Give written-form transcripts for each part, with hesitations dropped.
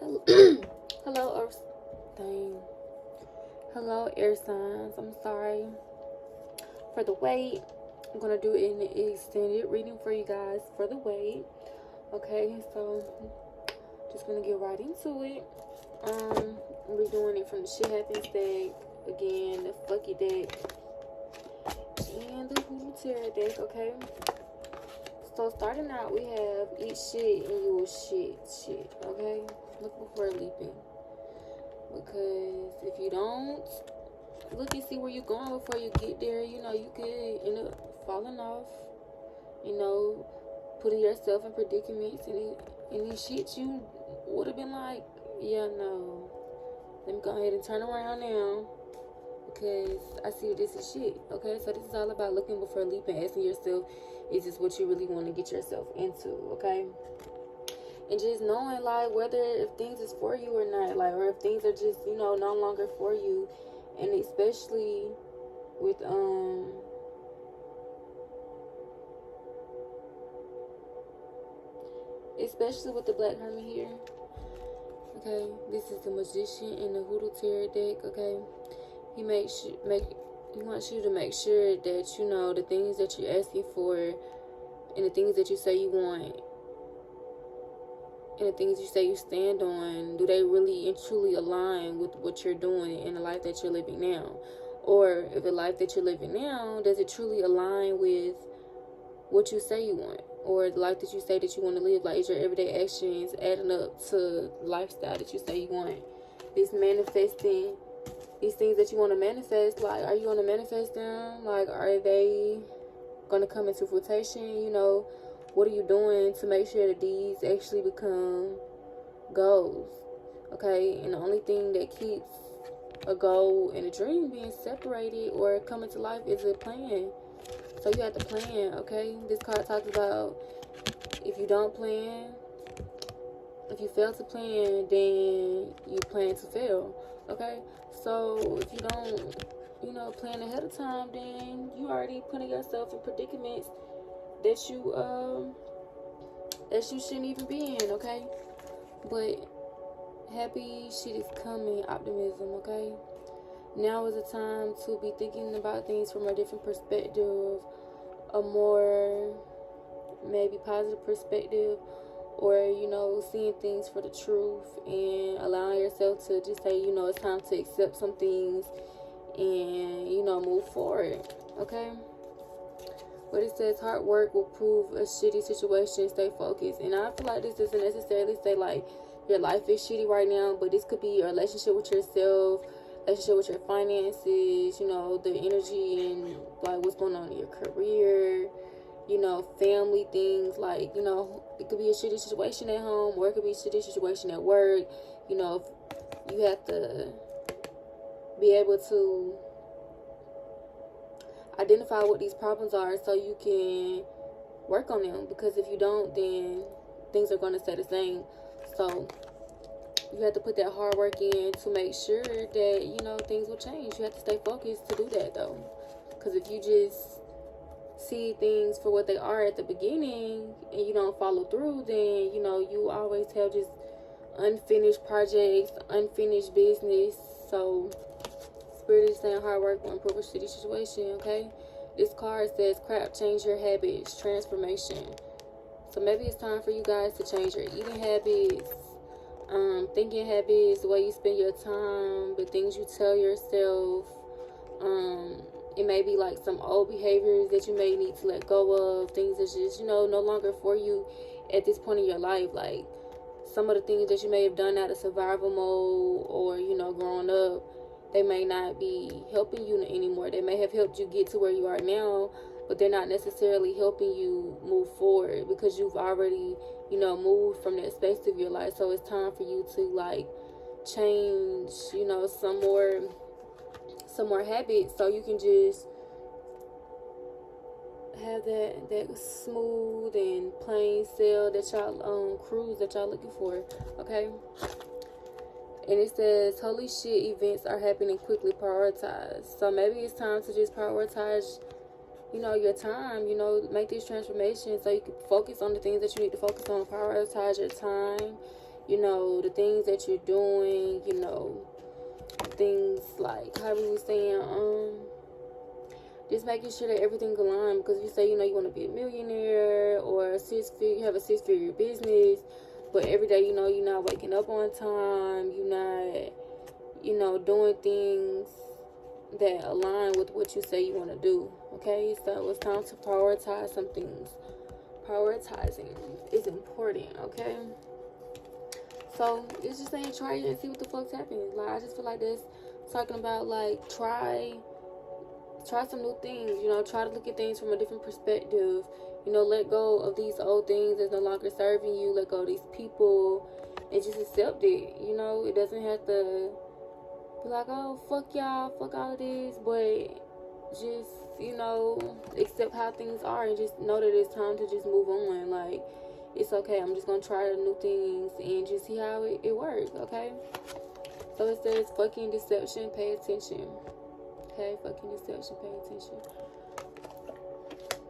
Hello, hello, Earth. Dang. Hello, air signs. I'm sorry for the wait. I'm gonna do an extended reading for you guys for the wait. Okay, so just gonna get right into it. We're doing it from the shit happens deck again, the fucky deck, and the voodoo tarot deck. Okay. So starting out, we have eat shit and you will shit. Okay, look before leaping. Because if you don't look and see where you're going before you get there, you could end up falling off, putting yourself in predicaments and these shit you would have been like, yeah, no, let me go ahead and turn around now because I see that this is shit. Okay, so this is all about looking before leaping, asking yourself, is this what you really want to get yourself into? Okay, and just knowing like whether if things is for you or not, like, or if things are just no longer for you. And especially with the Black Hermit here. Okay, this is the Magician in the Hoodoo Tarot deck. Okay, he wants you to make sure that the things that you're asking for and the things that you say you want and the things you say you stand on, do they really and truly align with what you're doing in the life that you're living now? Or if the life that you're living now, does it truly align with what you say you want? Or the life that you say that you want to live? Like, is your everyday actions adding up to the lifestyle that you say you want? Is manifesting these things that you want to manifest, like, are you going to manifest them? Like, are they going to come into fruition? What are you doing to make sure that these actually become goals? Okay, and the only thing that keeps a goal and a dream being separated or coming to life is a plan. So you have to plan. Okay, this card talks about if you don't plan, if you fail to plan, then you plan to fail. Okay, so if you don't plan ahead of time, then you already putting yourself in predicaments that you shouldn't even be in. Okay, but happy shit is coming, optimism. Okay, now is the time to be thinking about things from a different perspective, a more maybe positive perspective, or seeing things for the truth and allowing yourself to just say it's time to accept some things and move forward. Okay, but it says hard work will prove a shitty situation. Stay focused. And I feel like this doesn't necessarily say like your life is shitty right now, but this could be your relationship with yourself, relationship with your finances, the energy and like what's going on in your career, family things. Like, it could be a shitty situation at home, or it could be a shitty situation at work. You have to be able to identify what these problems are so you can work on them, because if you don't, then things are going to stay the same. So you have to put that hard work in to make sure that things will change. You have to stay focused to do that, though, because if you just see things for what they are at the beginning and you don't follow through, then you always have just unfinished projects, unfinished business. So Spirit is saying hard work will improve a shitty situation. Okay, this card says crap, change your habits, transformation. So maybe it's time for you guys to change your eating habits, thinking habits, the way you spend your time, the things you tell yourself. It may be like some old behaviors that you may need to let go of, things that's just no longer for you at this point in your life. Like some of the things that you may have done out of survival mode or growing up, they may not be helping you anymore. They may have helped you get to where you are now, but they're not necessarily helping you move forward because you've already moved from that space of your life. So it's time for you to like change some more habits so you can just have that smooth and plain sail that y'all cruise that y'all looking for. Okay, and it says holy shit events are happening quickly, prioritize. So maybe it's time to just prioritize your time, make this transformation so you can focus on the things that you need to focus on. Prioritize your time you know, the things that you're doing, you know, things like how we were saying, just making sure that everything aligns. Because if you say, you know, you want to be a millionaire or you have a six-figure business, but every day, you know, you're not waking up on time, you're not, you know, doing things that align with what you say you want to do. Okay, so it's time to prioritize some things. Prioritizing is important. Okay, so it's just saying try it and see what the fuck's happening. Like, I just feel like this talking about like try some new things, you know, try to look at things from a different perspective, you know, let go of these old things that's no longer serving you, let go of these people, and just accept it, you know. It doesn't have to be like, oh, fuck y'all, fuck all of this, but just, you know, accept how things are and just know that it's time to just move on. Like, it's okay, I'm just gonna try new things and just see how it works, okay? So it says fucking deception, pay attention. Okay, fucking deception, pay attention.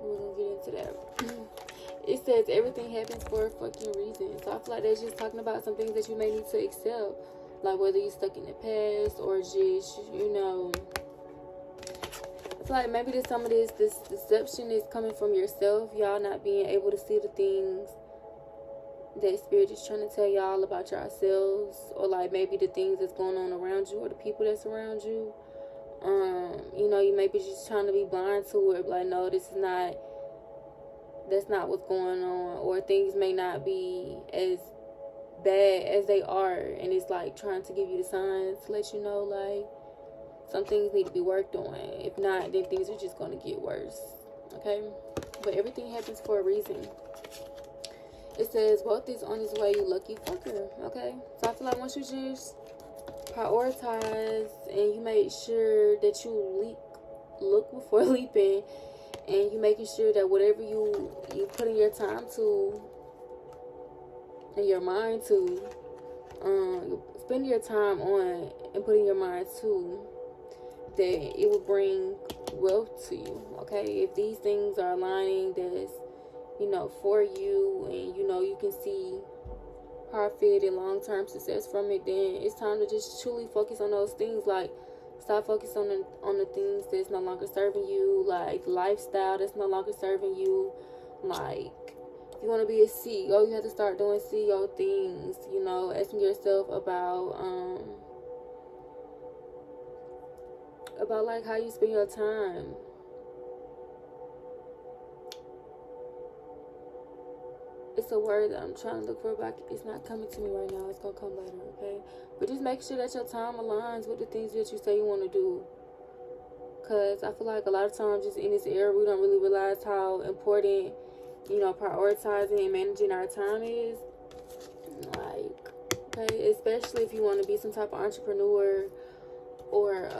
We're gonna get into that. It says everything happens for a fucking reason. So I feel like they're just talking about some things that you may need to accept. Like whether you're stuck in the past or just, you know, I feel like maybe some of this deception is coming from yourself. Y'all not being able to see the things that Spirit is trying to tell y'all about yourselves. Or like maybe the things that's going on around you or the people that's around you. You know, you may be just trying to be blind to it, like, no, that's not what's going on, or things may not be as bad as they are, and it's like trying to give you the signs to let you know, like, some things need to be worked on. If not, then things are just going to get worse, okay? But everything happens for a reason. It says, wealth is on its way, you lucky fucker, okay? So I feel like once you just prioritize and you make sure that you look before leaping, and you making sure that whatever you putting your time to and your mind to, spend your time on and putting your mind to, that it will bring wealth to you, okay? If these things are aligning, that's, you know, for you, and you know you can see profit and long-term success from it, then it's time to just truly focus on those things. Like, stop focusing on the things that's no longer serving you, like lifestyle that's no longer serving you. Like, if you want to be a CEO, you have to start doing CEO things, you know, asking yourself about like how you spend your time. It's a word that I'm trying to look for, but it's not coming to me right now. It's going to come later, okay? But just make sure that your time aligns with the things that you say you want to do. Because I feel like a lot of times just in this era, we don't really realize how important, you know, prioritizing and managing our time is. Like, okay? Especially if you want to be some type of entrepreneur or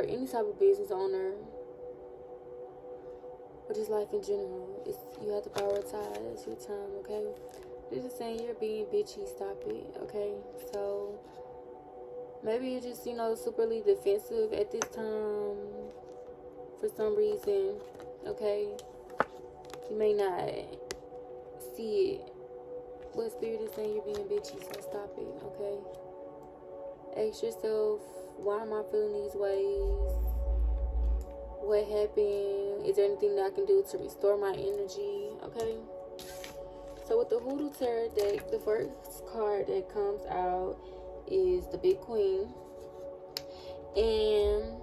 any type of business owner. But just life in general, you have to prioritize your time, okay? They're just saying you're being bitchy, stop it, okay? So, maybe you're just, you know, superly defensive at this time for some reason, okay? You may not see it, but Spirit is saying you're being bitchy, so stop it, okay? Ask yourself, why am I feeling these ways? What happened? Is there anything that I can do to restore my energy? Okay. So with the Hoodoo Tarot deck, the first card that comes out is the Big Queen. And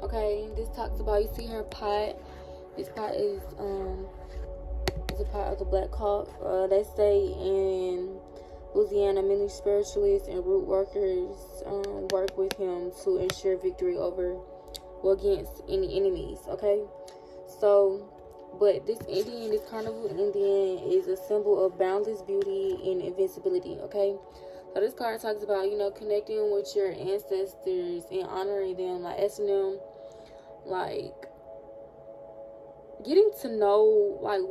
okay, this talks about, you see her pot. This pot is a pot of the Black Hawk. They say in Louisiana, many spiritualists and root workers work with him to ensure victory over or against any enemies, okay? So, but this Indian, this carnival Indian, is a symbol of boundless beauty and invincibility, okay? So this card talks about, you know, connecting with your ancestors and honoring them, like asking them, like, getting to know, like,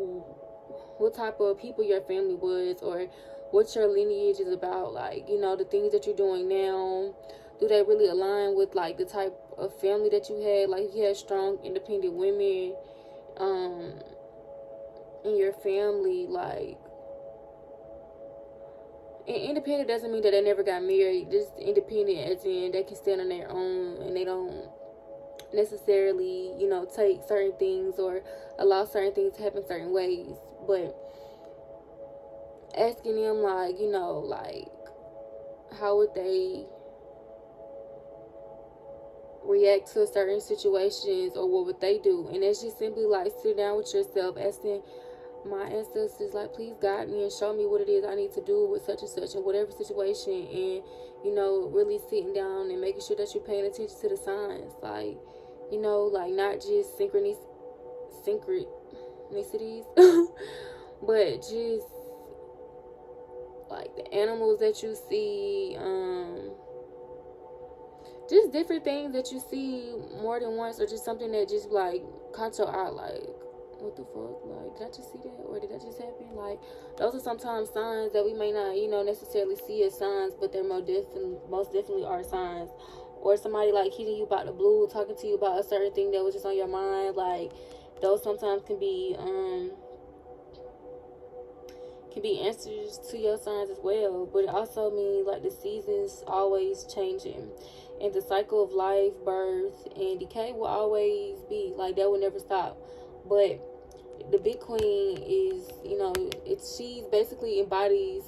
what type of people your family was, or what your lineage is about, like, you know, the things that you're doing now. Do they really align with, like, the type of family that you had? Like, you had strong, independent women, and in your family, like, and independent doesn't mean that they never got married. Just independent as in they can stand on their own and they don't necessarily, you know, take certain things or allow certain things to happen certain ways. But asking them, like, you know, like, how would they react to certain situations, or what would they do? And it's just simply like sit down with yourself, asking my ancestors, like, please guide me and show me what it is I need to do with such and such in whatever situation. And, you know, really sitting down and making sure that you're paying attention to the signs, like, you know, like, not just synchronicities but just like the animals that you see, just different things that you see more than once, or just something that just like caught your eye, like, what the fuck, like, did I just see that, or did that just happen? Like, those are sometimes signs that we may not, you know, necessarily see as signs, but they're most definitely are signs. Or somebody like hitting you about the blue, talking to you about a certain thing that was just on your mind. Like, those sometimes can be answers to your signs as well. But it also means like the seasons always changing, and the cycle of life, birth, and decay will always be like that, will never stop. But the big queen is, you know, she basically embodies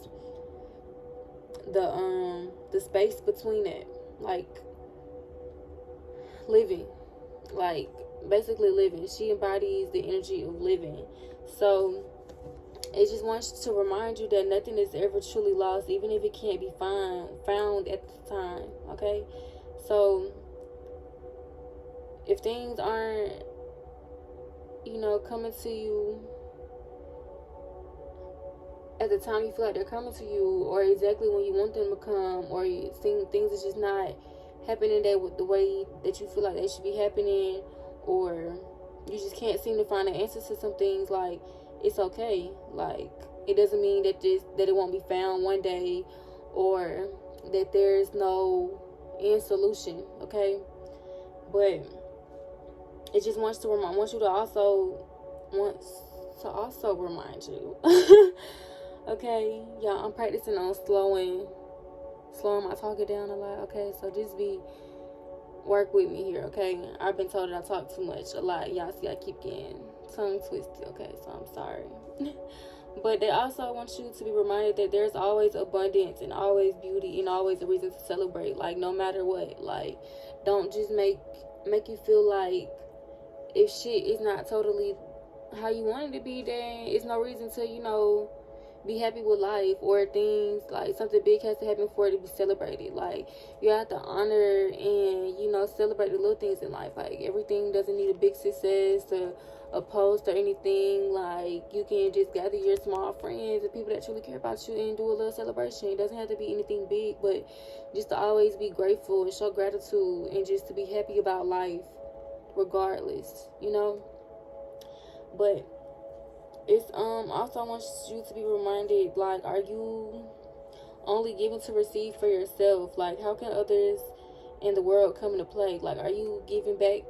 the space between it, like living, like basically living. She embodies the energy of living. So it just wants to remind you that nothing is ever truly lost, even if it can't be found at the time. Okay, so if things aren't, you know, coming to you at the time you feel like they're coming to you, or exactly when you want them to come, or you think things are just not happening the way that you feel like they should be happening, or you just can't seem to find an answer to some things, like, it's okay. Like, it doesn't mean that it won't be found one day, or that there's no end solution. Okay, but it just wants to also remind you. Okay, y'all, I'm practicing on slowing my talking down a lot. Okay, so just work with me here. Okay, I've been told that I talk too much a lot. Y'all see I keep getting tongue twisted. Okay, so I'm sorry. But they also want you to be reminded that there's always abundance and always beauty and always a reason to celebrate. Like, no matter what. Like, don't just make you feel like if shit is not totally how you want it to be, then it's no reason to, you know, be happy with life, or things like something big has to happen for it to be celebrated. Like, you have to honor and, you know, celebrate the little things in life. Like, everything doesn't need a big success to a post or anything. Like, you can just gather your small friends and people that truly care about you and do a little celebration. It doesn't have to be anything big, but just to always be grateful and show gratitude, and just to be happy about life regardless, you know. But it's also wants you to be reminded, like, are you only giving to receive for yourself? Like, how can others in the world come into play? Like, are you giving back,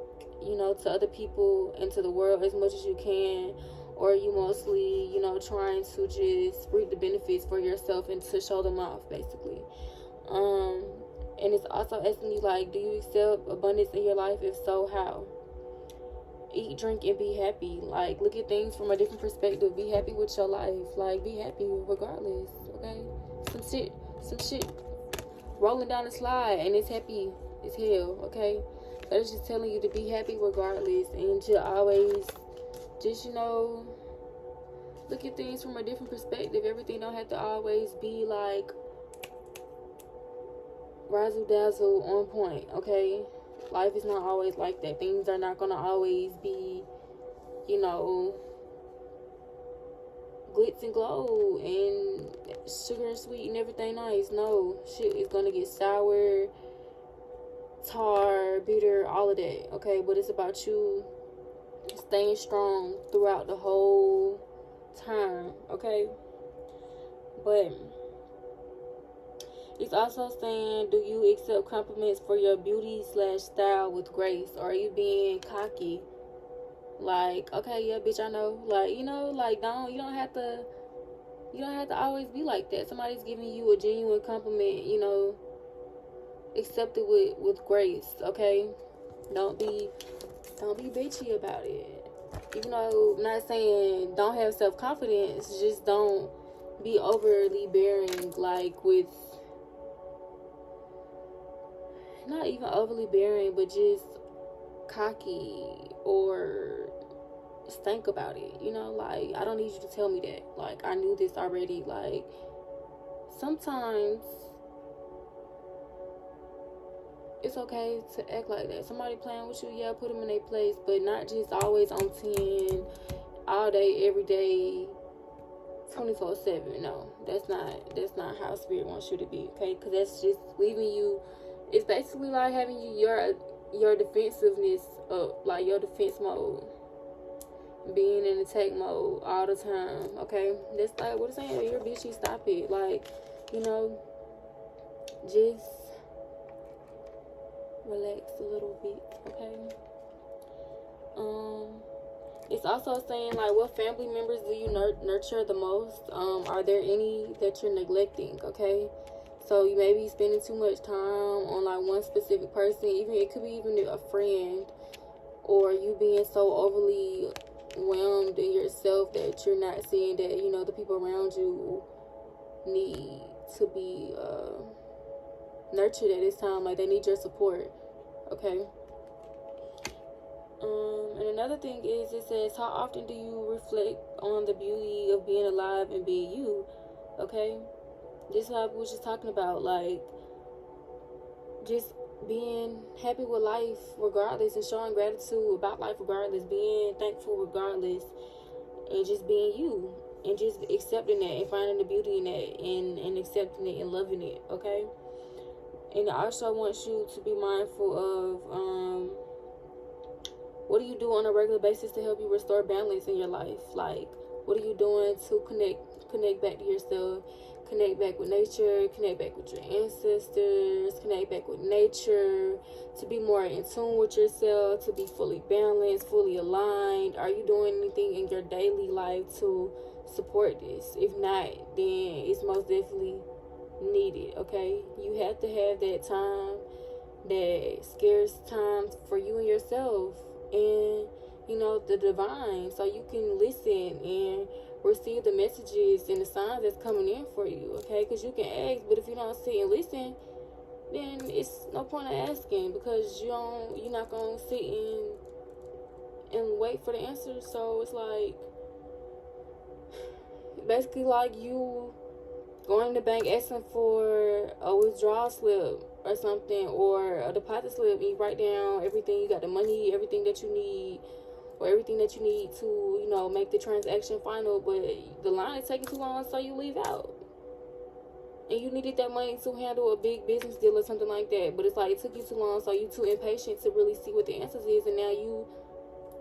you know, to other people and to the world as much as you can? Or are you mostly, you know, trying to just reap the benefits for yourself and to show them off, basically? And it's also asking you, like, do you accept abundance in your life? If so, how? Eat, drink, and be happy. Like, look at things from a different perspective. Be happy with your life. Like, be happy regardless. Okay, some shit rolling down the slide and it's happy as hell. Okay, so it's just telling you to be happy regardless, and to always just, you know, look at things from a different perspective. Everything don't have to always be like razzle dazzle on point. Okay, life is not always like that. Things are not gonna always be, you know, glitz and glow and sugar and sweet and everything nice. No, shit is gonna get sour, tar, bitter, all of that. Okay, but it's about you staying strong throughout the whole time. Okay, but it's also saying, do you accept compliments for your beauty / style with grace? Or are you being cocky Like, okay, yeah, bitch, I know. Like, you know, like, you don't have to always be like that. Somebody's giving you a genuine compliment, you know, accept it with grace, okay? Don't be bitchy about it. Even though I'm not saying don't have self-confidence, just don't be overly bearing, like, with, not even overly bearing, but just cocky or stank about it, you know? Like, I don't need you to tell me that. Like, I knew this already. Like, sometimes it's okay to act like that. Somebody playing with you, yeah, put them in their place, but not just always on 10 all day, every day, 24/7. No, that's not how spirit wants you to be, okay? Because that's just leaving you. It's basically like having your defensiveness up, like your defense mode, being in attack mode all the time, okay? That's like what it's saying. You're bitchy, stop it. Like, you know, just relax a little bit, okay? It's also saying, like, what family members do you nurture the most? Are there any that you're neglecting, okay? So you may be spending too much time on, like, one specific person. Even it could be even a friend, or you being so overly whelmed in yourself that you're not seeing that, you know, the people around you need to be nurtured at this time. Like, they need your support, okay? And another thing is, it says, how often do you reflect on the beauty of being alive and being you? Okay, this is what I was just talking about, like, just being happy with life regardless, and showing gratitude about life regardless, being thankful regardless, and just being you, and just accepting that and finding the beauty in that, and accepting it and loving it, okay? And it also wants you to be mindful of what do you do on a regular basis to help you restore balance in your life? Like, what are you doing to connect back to yourself, connect back with nature, connect back with your ancestors, connect back with nature, to be more in tune with yourself, to be fully balanced, fully aligned? Are you doing anything in your daily life to support this? If not, then it's most definitely needed, okay? You have to have that time, that scarce time for you and yourself, and, you know, the divine, so you can listen and receive the messages and the signs that's coming in for you, okay? Because you can ask, but if you don't sit and listen, then it's no point in asking, because you're not gonna sit and wait for the answer. So it's like, basically, like you going to the bank asking for a withdrawal slip or something, or a deposit slip, and you write down everything, you got the money, everything that you need, or everything that you need to, you know, make the transaction final, but the line is taking too long, so you leave out. And you needed that money to handle a big business deal or something like that, but it's like it took you too long, so you too impatient to really see what the answers is, and now you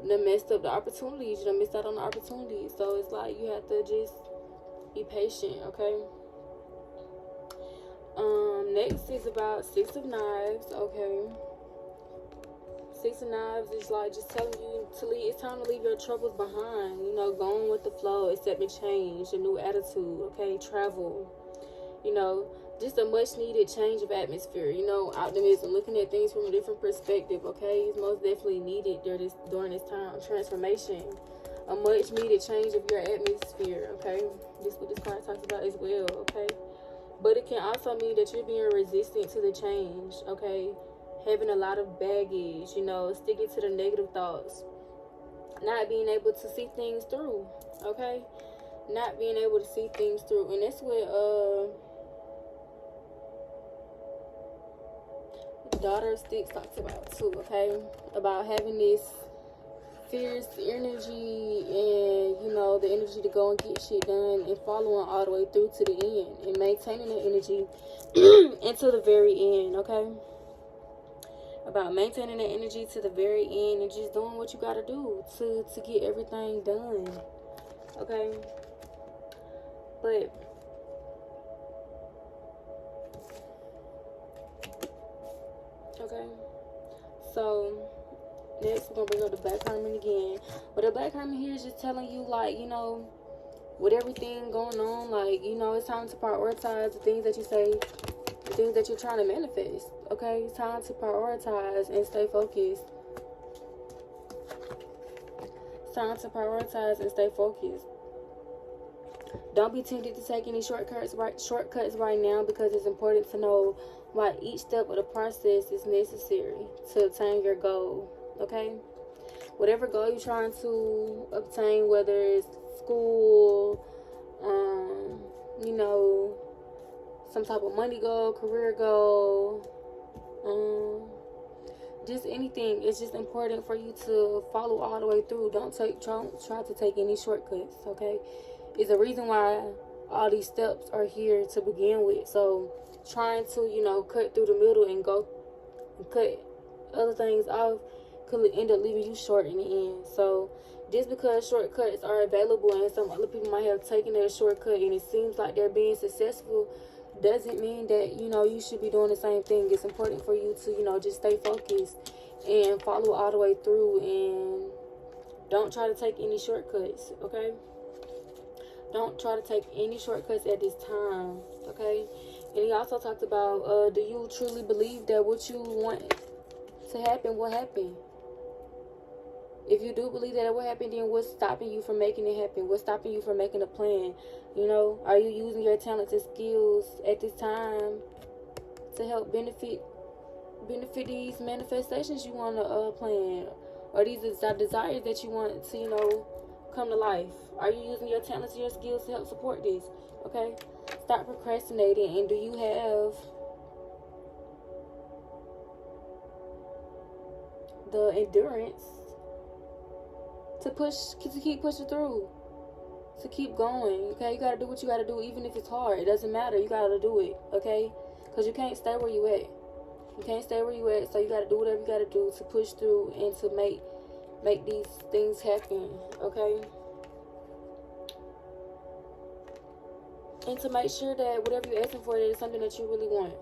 done messed up the opportunities, you done missed out on the opportunities. So it's like you have to just be patient, okay? Next is about Six of Knives, okay? Six of Knives is like just telling you to leave. It's time to leave your troubles behind. You know, going with the flow, accepting change, a new attitude, okay? Travel, you know, just a much needed change of atmosphere. You know, optimism, looking at things from a different perspective, okay? It's most definitely needed during this time. Transformation, a much needed change of your atmosphere, okay? This is what this card talks about as well, okay? But it can also mean that you're being resistant to the change, okay? Having a lot of baggage, you know, sticking to the negative thoughts, not being able to see things through, okay? Not being able to see things through. And that's what Daughter of Sticks talks about too, okay? About having this fierce energy, and, you know, the energy to go and get shit done, and following all the way through to the end, and maintaining the energy until the very end, okay? About maintaining the energy to the very end, and just doing what you gotta do to get everything done, okay? But okay, so Next, we're going to bring up the Black Hermit again. But the Black Hermit here is just telling you, like, you know, with everything going on, like, you know, it's time to prioritize the things that you say, the things that you're trying to manifest, okay? It's time to prioritize and stay focused. It's time to prioritize and stay focused. Don't be tempted to take any shortcuts right now, because it's important to know why each step of the process is necessary to attain your goal, okay? Whatever goal you're trying to obtain, whether it's school, you know, some type of money goal, career goal, just anything, it's just important for you to follow all the way through. Don't try to take any shortcuts, okay? It's the reason why all these steps are here to begin with. So trying to, you know, cut through the middle and go and cut other things off could end up leaving you short in the end. So just because shortcuts are available and some other people might have taken that shortcut and it seems like they're being successful, doesn't mean that, you know, you should be doing the same thing. It's important for you to, you know, just stay focused and follow all the way through, and don't try to take any shortcuts, okay? Don't try to take any shortcuts at this time, okay? And he also talked about, do you truly believe that what you want to happen will happen? If you do believe that it will happen, then what's stopping you from making it happen? What's stopping you from making a plan? You know, are you using your talents and skills at this time to help benefit these manifestations you want to plan, or these desires that you want to, you know, come to life? Are you using your talents and your skills to help support this? Okay, stop procrastinating. And do you have the endurance to keep pushing through, to keep going? Okay, you got to do what you got to do, even if it's hard. It doesn't matter. You got to do it, okay? Because you can't stay where you at. You can't stay where you at, so you got to do whatever you got to do to push through and to make these things happen, okay? And to make sure that whatever you're asking for is something that you really want,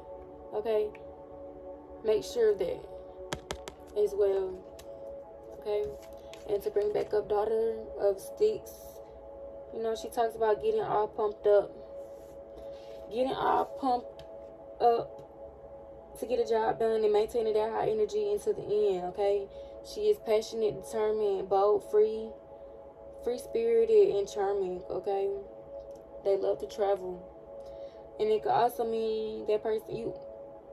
okay? Make sure of that as well, okay? And to bring back up Daughter of Sticks, you know, she talks about getting all pumped up to get a job done and maintaining that high energy into the end, okay? She is passionate, determined, bold, free-spirited, and charming, okay? They love to travel. And it could also mean that person,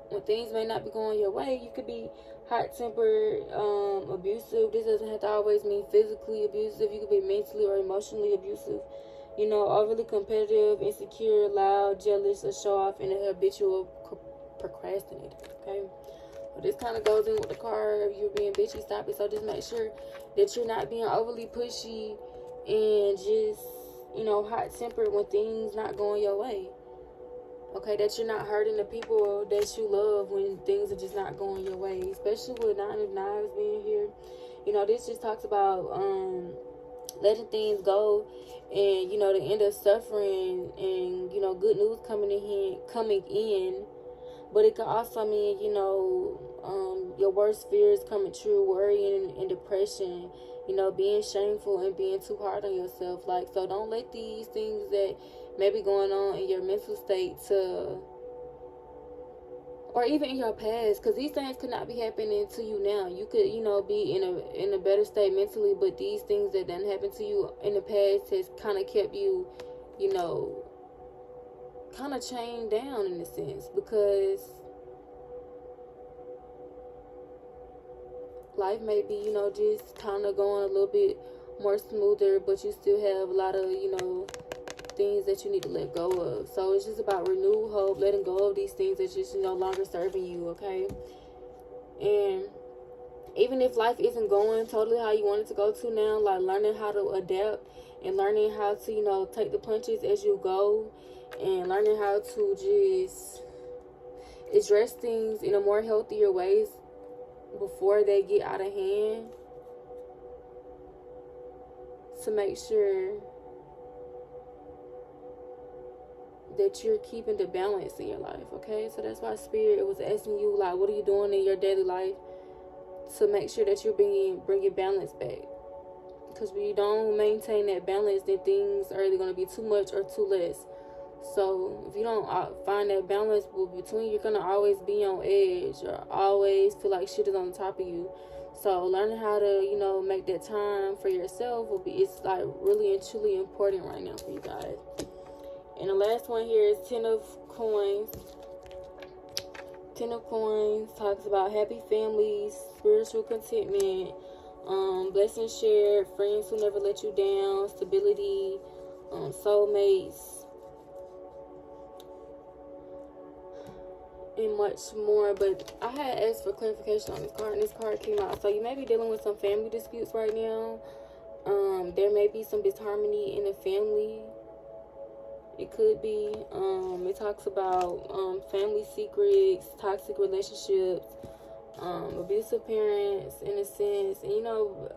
when things may not be going your way, you could be hot-tempered, abusive. This doesn't have to always mean physically abusive. You could be mentally or emotionally abusive. You know, overly competitive, insecure, loud, jealous, a show-off, and a habitual procrastinator, okay? Well, this kind of goes in with the card of you being bitchy. Stop it. So just make sure that you're not being overly pushy and just, you know, hot-tempered when things not going your way. Okay, that you're not hurting the people that you love when things are just not going your way. Especially with 9 of Knives being here. You know, this just talks about letting things go and, you know, the end of suffering and, you know, good news coming in. But it could also mean, you know, your worst fears coming true, worrying and depression, you know, being shameful and being too hard on yourself. Like, so don't let these things that may be going on in your mental state or even in your past, because these things could not be happening to you now. You could, you know, be in a better state mentally, but these things that done happened to you in the past has kind of kept you, you know, kind of chained down in a sense, because life may be, you know, just kind of going a little bit more smoother, but you still have a lot of, you know, things that you need to let go of. So it's just about renewed hope, letting go of these things that's just no longer serving you, okay? And even if life isn't going totally how you want it to go to now, like learning how to adapt and learning how to, you know, take the punches as you go, and learning how to just address things in a more healthier ways before they get out of hand, to make sure that you're keeping the balance in your life, okay? So that's why Spirit was asking you, like, what are you doing in your daily life to make sure that you're bringing balance back. Because when you don't maintain that balance, then things are either going to be too much or too less. So if you don't find that balance between, you're going to always be on edge or always feel like shit is on top of you. So learning how to, you know, make that time for yourself it's like really and truly important right now for you guys. And the last one here is 10 of Coins. 10 of Coins talks about happy families, spiritual contentment, blessings shared, friends who never let you down, stability, soulmates, and much more. But I had asked for clarification on this card, and this card came out. So you may be dealing with some family disputes right now. There may be some disharmony in the family. It could be. It talks about family secrets, toxic relationships, abusive parents, in a sense. And, you know,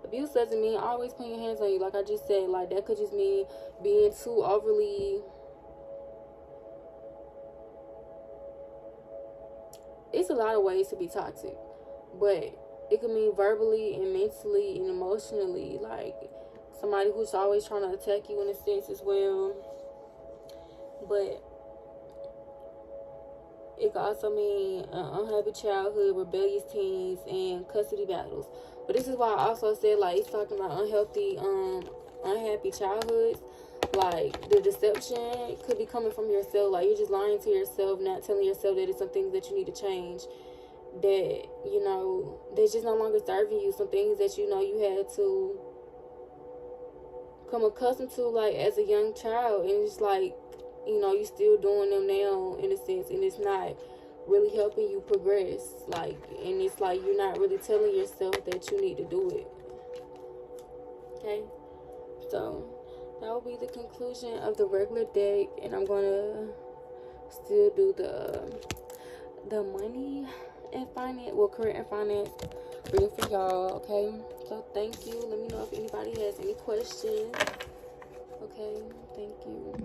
abuse doesn't mean always putting your hands on you. Like I just said, like, that could just mean being too overly... It's a lot of ways to be toxic, but it could mean verbally and mentally and emotionally, like somebody who's always trying to attack you in a sense as well. But it could also mean unhappy childhood, rebellious teens, and custody battles. But this is why I also said, like, it's talking about unhappy childhoods. Like, the deception could be coming from yourself. Like, you're just lying to yourself, not telling yourself that it's some things that you need to change. That, you know, they're just no longer serving you. Some things that, you know, you had to come accustomed to, like, as a young child. And it's like, you know, you're still doing them now, in a sense. And it's not really helping you progress. Like, and it's like you're not really telling yourself that you need to do it. Okay? So... that will be the conclusion of the regular deck, and I'm gonna still do the money and finance, well, career and finance reading for y'all. Okay, so thank you. Let me know if anybody has any questions. Okay, thank you.